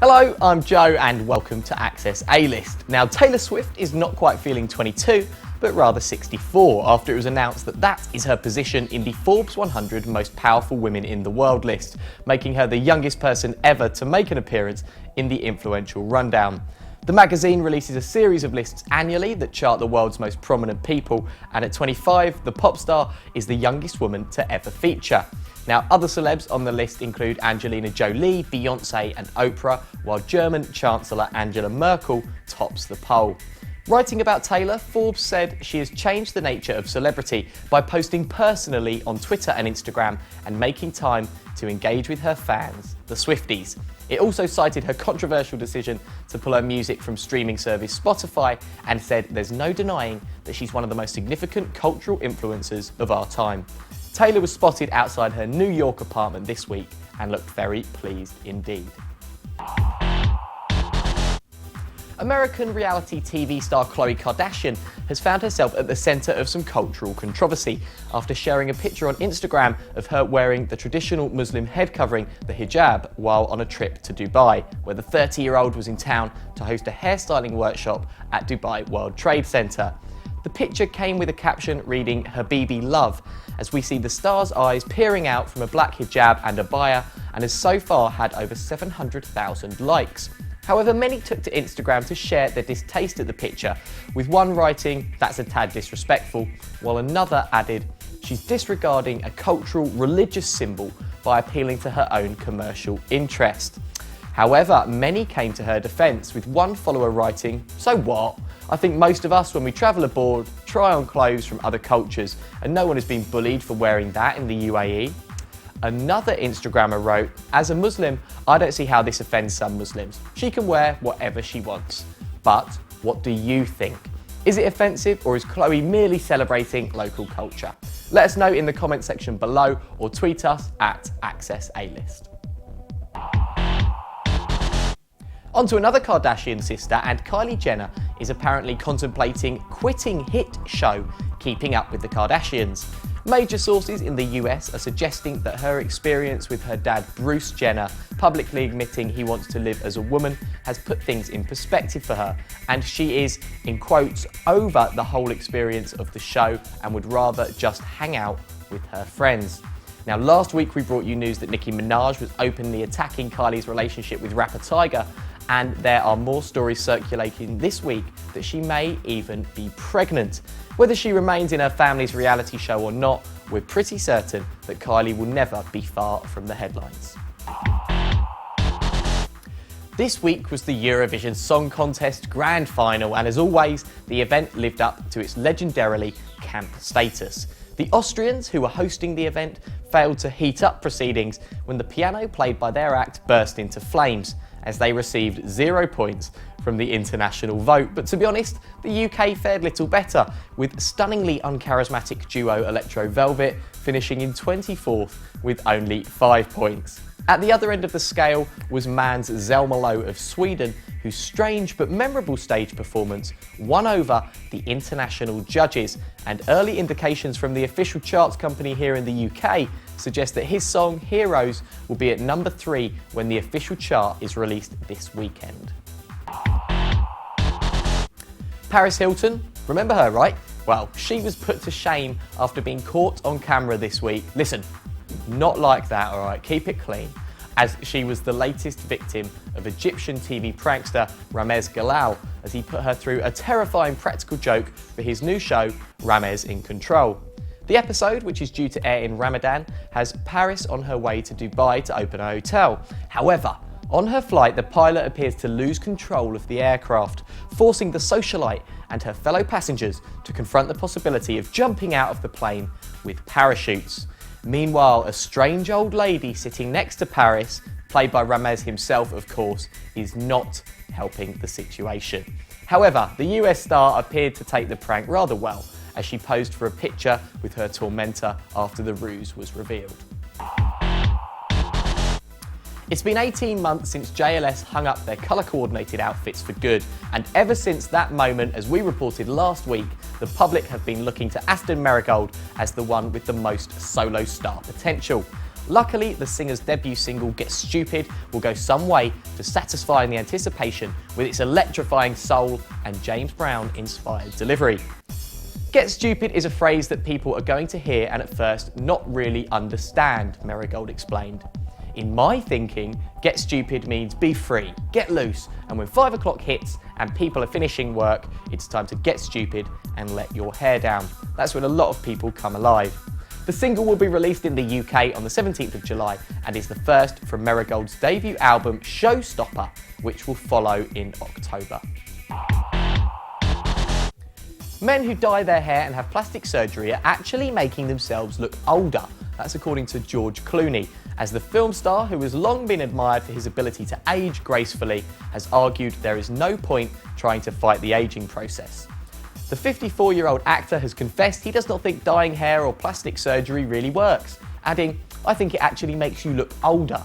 Hello, I'm Joe and welcome to Access A-List. Now, Taylor Swift is not quite feeling 22, but rather 64 after it was announced that that is her position in the Forbes 100 Most Powerful Women in the World list, making her the youngest person ever to make an appearance in the influential rundown. The magazine releases a series of lists annually that chart the world's most prominent people, and at 25, the pop star is the youngest woman to ever feature. Now, other celebs on the list include Angelina Jolie, Beyoncé and Oprah, while German Chancellor Angela Merkel tops the poll. Writing about Taylor, Forbes said she has changed the nature of celebrity by posting personally on Twitter and Instagram and making time to engage with her fans, the Swifties. It also cited her controversial decision to pull her music from streaming service Spotify and said there's no denying that she's one of the most significant cultural influencers of our time. Taylor was spotted outside her New York apartment this week and looked very pleased indeed. American reality TV star Khloe Kardashian has found herself at the centre of some cultural controversy after sharing a picture on Instagram of her wearing the traditional Muslim head covering, the hijab, while on a trip to Dubai, where the 30-year-old was in town to host a hairstyling workshop at Dubai World Trade Center. The picture came with a caption reading "Habibi Love," as we see the star's eyes peering out from a black hijab and abaya, and has so far had over 700,000 likes. However, many took to Instagram to share their distaste at the picture, with one writing, "That's a tad disrespectful," while another added, "She's disregarding a cultural religious symbol by appealing to her own commercial interest." However, many came to her defence, with one follower writing, "So what? I think most of us, when we travel abroad, try on clothes from other cultures, and no one has been bullied for wearing that in the UAE." Another Instagrammer wrote, "As a Muslim, I don't see how this offends some Muslims. She can wear whatever she wants. But what do you think? Is it offensive, or is Khloe merely celebrating local culture?" Let us know in the comment section below or tweet us at AccessAlist. On to another Kardashian sister, and Kylie Jenner is apparently contemplating quitting hit show Keeping Up with the Kardashians. Major sources in the US are suggesting that her experience with her dad Bruce Jenner publicly admitting he wants to live as a woman has put things in perspective for her, and she is, in quotes, over the whole experience of the show and would rather just hang out with her friends. Now, last week we brought you news that Nicki Minaj was openly attacking Kylie's relationship with rapper Tyga, and there are more stories circulating this week that she may even be pregnant. Whether she remains in her family's reality show or not, we're pretty certain that Kylie will never be far from the headlines. This week was the Eurovision Song Contest Grand Final, and as always, the event lived up to its legendarily camp status. The Austrians, who were hosting the event, failed to heat up proceedings when the piano played by their act burst into flames, as they received 0 points from the international vote. But to be honest, the UK fared little better, with stunningly uncharismatic duo Electro Velvet finishing in 24th with only 5 points. At the other end of the scale was Måns Zelmerlöw of Sweden, whose strange but memorable stage performance won over the international judges, and early indications from the official charts company here in the UK suggest that his song Heroes will be at number 3 when the official chart is released this weekend. Paris Hilton, remember her, right? Well, she was put to shame after being caught on camera this week. Listen, not like that, all right? Keep it clean. As she was the latest victim of Egyptian TV prankster Ramez Galal, as he put her through a terrifying practical joke for his new show, Ramez in Control. The episode, which is due to air in Ramadan, has Paris on her way to Dubai to open a hotel. However, on her flight, the pilot appears to lose control of the aircraft, forcing the socialite and her fellow passengers to confront the possibility of jumping out of the plane with parachutes. Meanwhile, a strange old lady sitting next to Paris, played by Ramez himself of course, is not helping the situation. However, the US star appeared to take the prank rather well, as she posed for a picture with her tormentor after the ruse was revealed. It's been 18 months since JLS hung up their colour-coordinated outfits for good, and ever since that moment, as we reported last week, the public have been looking to Aston Marigold as the one with the most solo star potential. Luckily, the singer's debut single, Get Stupid, will go some way to satisfying the anticipation with its electrifying soul and James Brown-inspired delivery. Get stupid is a phrase that people are going to hear and at first not really understand, Marigold explained. In my thinking, get stupid means be free, get loose, and when 5 o'clock hits and people are finishing work, it's time to get stupid and let your hair down. That's when a lot of people come alive. The single will be released in the UK on the 17th of July and is the first from Marigold's debut album Showstopper, which will follow in October. Men who dye their hair and have plastic surgery are actually making themselves look older. That's according to George Clooney, as the film star, who has long been admired for his ability to age gracefully, has argued there is no point trying to fight the aging process. The 54-year-old actor has confessed he does not think dyeing hair or plastic surgery really works, adding, "I think it actually makes you look older."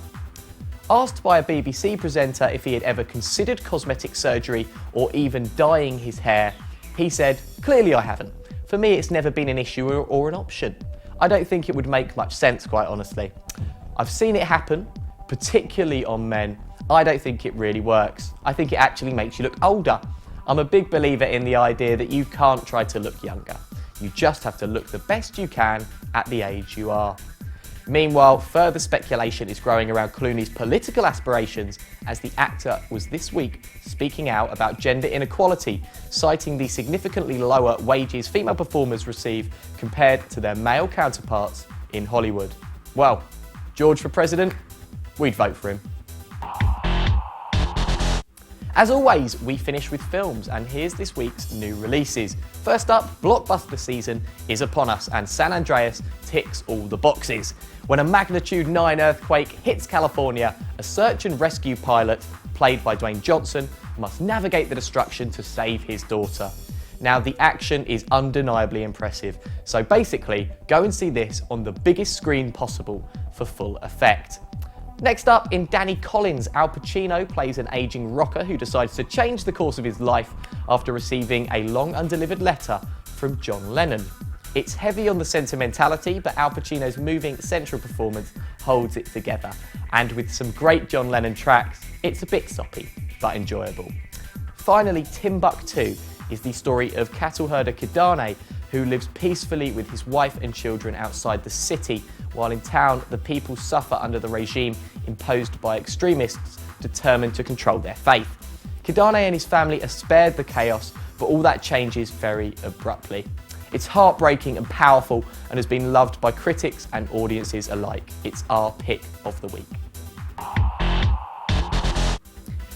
Asked by a BBC presenter if he had ever considered cosmetic surgery or even dyeing his hair, he said, "Clearly I haven't. For me, it's never been an issue or an option. I don't think it would make much sense, quite honestly. I've seen it happen, particularly on men. I don't think it really works. I think it actually makes you look older. I'm a big believer in the idea that you can't try to look younger. You just have to look the best you can at the age you are." Meanwhile, further speculation is growing around Clooney's political aspirations, as the actor was this week speaking out about gender inequality, citing the significantly lower wages female performers receive compared to their male counterparts in Hollywood. Well, George for president? We'd vote for him. As always, we finish with films, and here's this week's new releases. First up, blockbuster season is upon us, and San Andreas ticks all the boxes. When a magnitude 9 earthquake hits California, a search and rescue pilot, played by Dwayne Johnson, must navigate the destruction to save his daughter. Now, the action is undeniably impressive, so basically, go and see this on the biggest screen possible for full effect. Next up, in Danny Collins, Al Pacino plays an aging rocker who decides to change the course of his life after receiving a long undelivered letter from John Lennon. It's heavy on the sentimentality, but Al Pacino's moving central performance holds it together. And with some great John Lennon tracks, it's a bit soppy, but enjoyable. Finally, Timbuktu is the story of cattle herder Kidane, who lives peacefully with his wife and children outside the city, while in town the people suffer under the regime imposed by extremists determined to control their faith. Kidane and his family are spared the chaos, but all that changes very abruptly. It's heartbreaking and powerful and has been loved by critics and audiences alike. It's our pick of the week.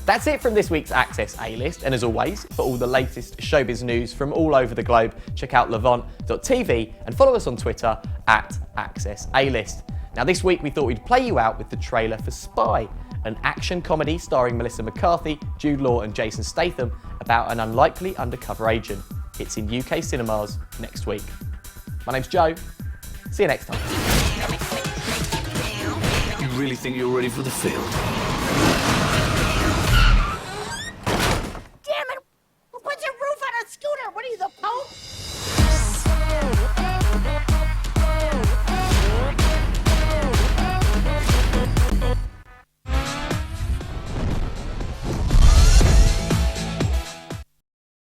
That's it from this week's Access A-List, and as always, for all the latest showbiz news from all over the globe, check out levant.tv and follow us on Twitter @AccessAlist. Now this week we thought we'd play you out with the trailer for Spy, an action comedy starring Melissa McCarthy, Jude Law and Jason Statham about an unlikely undercover agent. It's in UK cinemas next week. My name's Joe. See you next time. You really think you're ready for the field? Damn it! What's a roof on a scooter? What are you, the Pope?